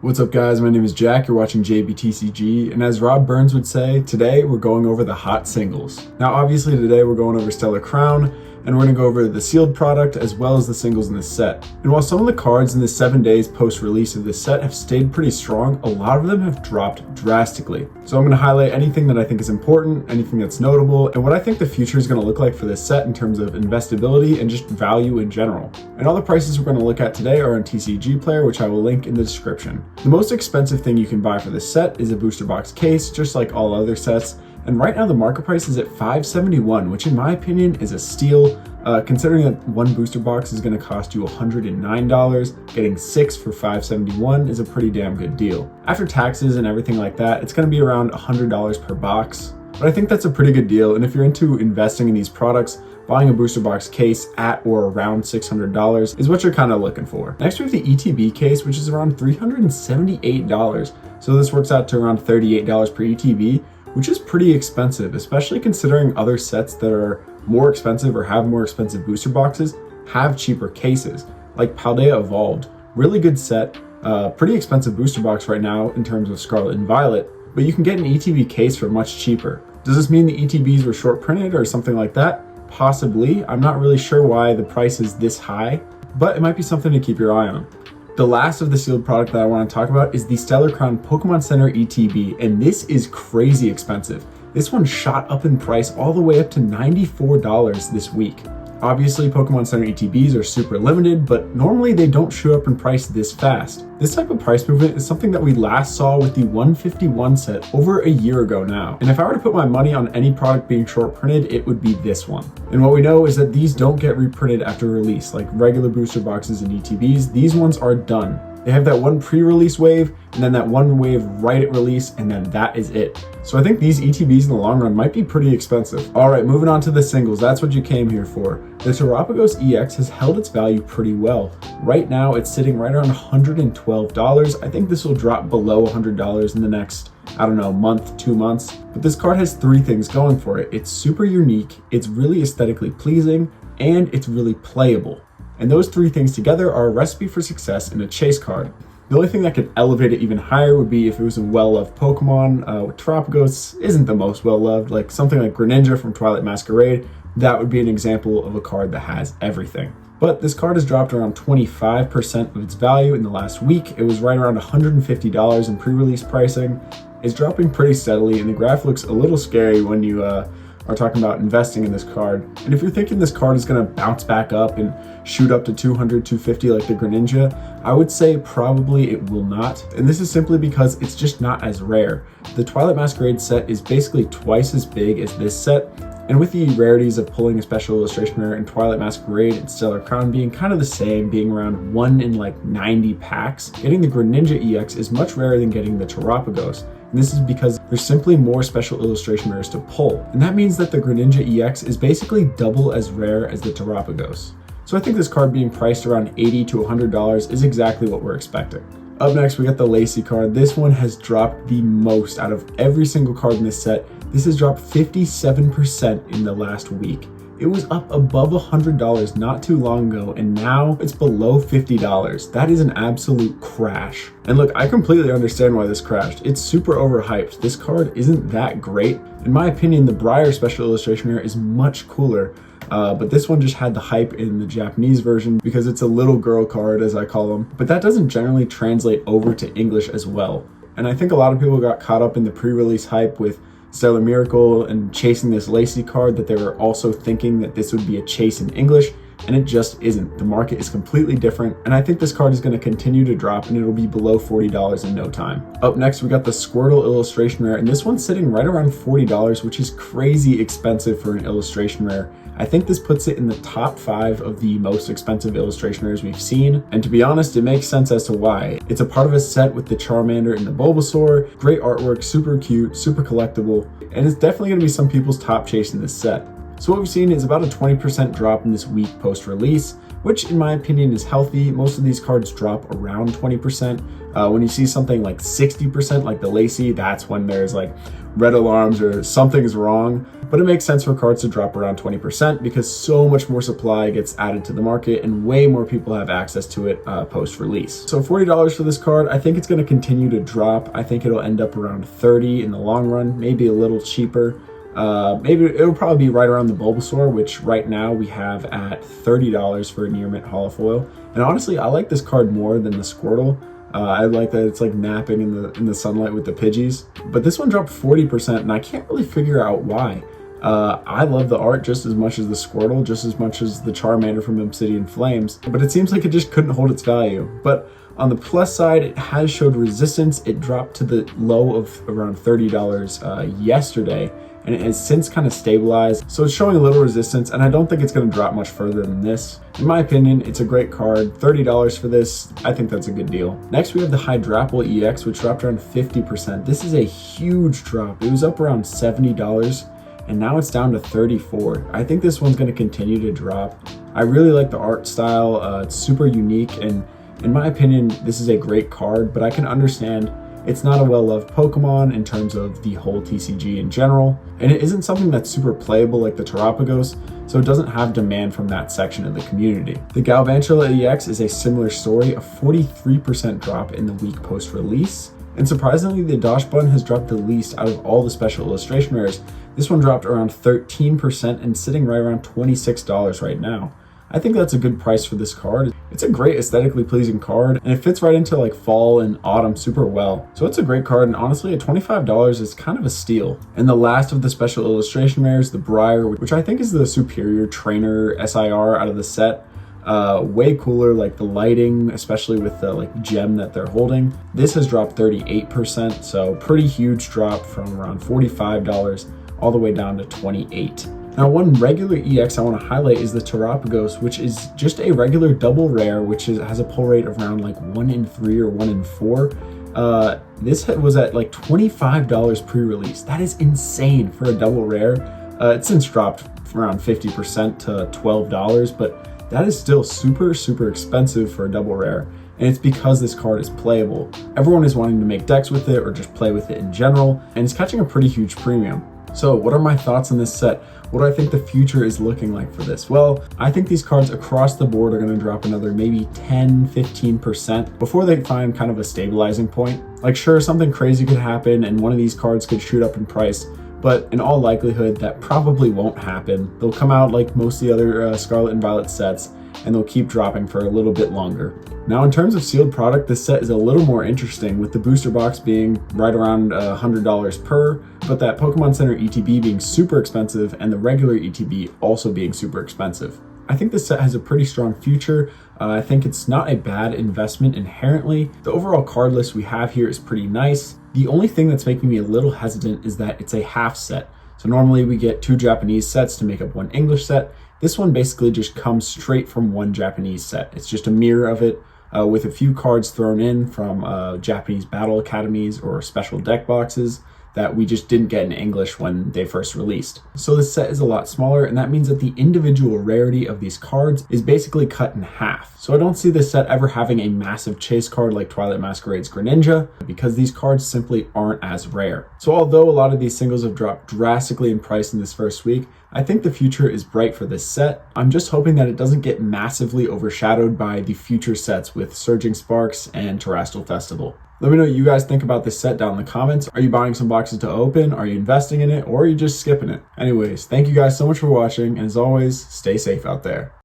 What's up guys, my name is Jack, you're watching JBTCG, and as Rob Burns would say, today we're going over the hot singles. Now obviously today we're going over Stellar Crown, and we're going to go over the sealed product as well as the singles in this set. And while some of the cards in the 7 days post-release of this set have stayed pretty strong, a lot of them have dropped drastically. So I'm going to highlight anything that I think is important, anything that's notable, and what I think the future is going to look like for this set in terms of investability and just value in general. And all the prices we're going to look at today are on TCG Player, which I will link in the description. The most expensive thing you can buy for this set is a booster box case, just like all other sets. And right now the market price is at $571, which in my opinion is a steal, considering that one booster box is going to cost you $109. Getting 6 for $571 is a pretty damn good deal. After taxes and everything like that, it's going to be around $100 per box. But I think that's a pretty good deal, and if you're into investing in these products, buying a booster box case at or around $600 is what you're kind of looking for. Next we have the ETB case, which is around $378. So this works out to around $38 per ETB, which is pretty expensive, especially considering other sets that are more expensive or have more expensive booster boxes have cheaper cases, like Paldea Evolved. Really good set, pretty expensive booster box right now in terms of Scarlet and Violet, but you can get an ETB case for much cheaper. Does this mean the ETBs were short printed or something like that? Possibly. I'm not really sure why the price is this high, but it might be something to keep your eye on. The last of the sealed product that I want to talk about is the Stellar Crown Pokemon Center ETB, and this is crazy expensive. This one shot up in price all the way up to $94 this week. Obviously, Pokemon Center ETBs are super limited, but normally they don't shoot up in price this fast. This type of price movement is something that we last saw with the 151 set over a year ago now. And if I were to put my money on any product being short printed, it would be this one. And what we know is that these don't get reprinted after release, like regular booster boxes and ETBs. These ones are done. They have that one pre-release wave, and then that one wave right at release, and then that is it. So I think these ETBs in the long run might be pretty expensive. All right, moving on to the singles. That's what you came here for. The Terapagos EX has held its value pretty well. Right now, it's sitting right around $112. I think this will drop below $100 in the next, I don't know, month, 2 months. But this card has 3 things going for it. It's super unique, it's really aesthetically pleasing, and it's really playable. And those 3 things together are a recipe for success in a chase card. The only thing that could elevate it even higher would be if it was a well-loved Pokemon. Terapagos isn't the most well-loved, like something like Greninja from Twilight Masquerade. That would be an example of a card that has everything. But this card has dropped around 25% of its value in the last week. It was right around $150 in pre-release pricing. It's dropping pretty steadily, and the graph looks a little scary when you are talking about investing in this card. And if you're thinking this card is going to bounce back up and shoot up to 200, 250 like the Greninja, I would say probably it will not. And this is simply because it's just not as rare. The Twilight Masquerade set is basically twice as big as this set. And with the rarities of pulling a special illustration rare in Twilight Masquerade and Stellar Crown being kind of the same, being around 1 in like 90 packs, getting the Greninja EX is much rarer than getting the Terapagos. And this is because there's simply more special illustration rares to pull. And that means that the Greninja EX is basically double as rare as the Terapagos. So I think this card being priced around $80 to $100 is exactly what we're expecting. Up next, we got the Lacy card. This one has dropped the most out of every single card in this set. This has dropped 57% in the last week. It was up above $100 not too long ago, and now it's below $50. That is an absolute crash. And look, I completely understand why this crashed. It's super overhyped. This card isn't that great. In my opinion, the Briar Special Illustration Rare is much cooler. But this one just had the hype in the Japanese version because it's a little girl card, as I call them. But that doesn't generally translate over to English as well. And I think a lot of people got caught up in the pre-release hype with Stellar Miracle and chasing this Lacy card, that they were also thinking that this would be a chase in English, and it just isn't. The market is completely different, and I think this card is going to continue to drop, and it'll be below $40 in no time. Up next, we got the Squirtle Illustration Rare, and this one's sitting right around $40, which is crazy expensive for an illustration rare. I think this puts it in the top 5 of the most expensive illustration rares we've seen, and to be honest, it makes sense as to why. It's a part of a set with the Charmander and the Bulbasaur, great artwork, super cute, super collectible, and it's definitely going to be some people's top chase in this set. So what we've seen is about a 20% drop in this week post-release, which in my opinion is healthy. Most of these cards drop around 20%. When you see something like 60% like the Lacy, that's when there's like red alarms or something's wrong. But it makes sense for cards to drop around 20% because so much more supply gets added to the market and way more people have access to it post-release. So $40 for this card, I think it's going to continue to drop. I think it'll end up around 30 in the long run, maybe a little cheaper. Maybe it'll probably be right around the Bulbasaur, which right now we have at $30 for a near mint holofoil. And honestly, I like this card more than the Squirtle. I like that it's like napping in the sunlight with the Pidgeys. But this one dropped 40%, and I can't really figure out why. I love the art just as much as the Squirtle, just as much as the Charmander from Obsidian Flames, but it seems like it just couldn't hold its value. But on the plus side, it has showed resistance. It dropped to the low of around $30 yesterday, and it has since kind of stabilized. So it's showing a little resistance, and I don't think it's going to drop much further than this. In my opinion, it's a great card. $30 for this, I think that's a good deal. Next, we have the Hydrapple EX, which dropped around 50%. This is a huge drop. It was up around $70, and now it's down to $34. I think this one's going to continue to drop. I really like the art style. It's super unique, and in my opinion, this is a great card, but I can understand it's not a well-loved Pokemon in terms of the whole TCG in general, and it isn't something that's super playable like the Terapagos, so it doesn't have demand from that section of the community. The Galvantula EX is a similar story, a 43% drop in the week post-release, and surprisingly, the Dachshund has dropped the least out of all the special illustration rares. This one dropped around 13% and sitting right around $26 right now. I think that's a good price for this card. It's a great aesthetically pleasing card, and it fits right into like fall and autumn super well. So it's a great card, and honestly at $25 is kind of a steal. And the last of the special illustration rares, the Briar, which I think is the superior trainer SIR out of the set. Way cooler, like the lighting, especially with the like gem that they're holding. This has dropped 38%, so pretty huge drop from around $45 all the way down to $28. Now, one regular EX I want to highlight is the Terapagos, which is just a regular double rare, which has a pull rate of around like 1 in 3 or 1 in 4. This was at like $25 pre-release. That is insane for a double rare. It's since dropped from around 50% to $12, but that is still super, super expensive for a double rare. And it's because this card is playable. Everyone is wanting to make decks with it or just play with it in general, and it's catching a pretty huge premium. So what are my thoughts on this set? What do I think the future is looking like for this? Well, I think these cards across the board are going to drop another maybe 10, 15% before they find kind of a stabilizing point. Like sure, something crazy could happen and one of these cards could shoot up in price, but in all likelihood, that probably won't happen. They'll come out like most of the other Scarlet and Violet sets, and they'll keep dropping for a little bit longer. Now, in terms of sealed product, this set is a little more interesting, with the booster box being right around $100 per, but that Pokemon Center ETB being super expensive and the regular ETB also being super expensive. I think this set has a pretty strong future. I think it's not a bad investment inherently. The overall card list we have here is pretty nice. The only thing that's making me a little hesitant is that it's a half set. So normally we get 2 Japanese sets to make up 1 English set. This one basically just comes straight from 1 Japanese set. It's just a mirror of it with a few cards thrown in from Japanese battle academies or special deck boxes that we just didn't get in English when they first released. So this set is a lot smaller, and that means that the individual rarity of these cards is basically cut in half. So I don't see this set ever having a massive chase card like Twilight Masquerade's Greninja, because these cards simply aren't as rare. So although a lot of these singles have dropped drastically in price in this first week, I think the future is bright for this set. I'm just hoping that it doesn't get massively overshadowed by the future sets with Surging Sparks and Terastal Festival. Let me know what you guys think about this set down in the comments. Are you buying some boxes to open? Are you investing in it? Or are you just skipping it? Anyways, thank you guys so much for watching, and as always, stay safe out there.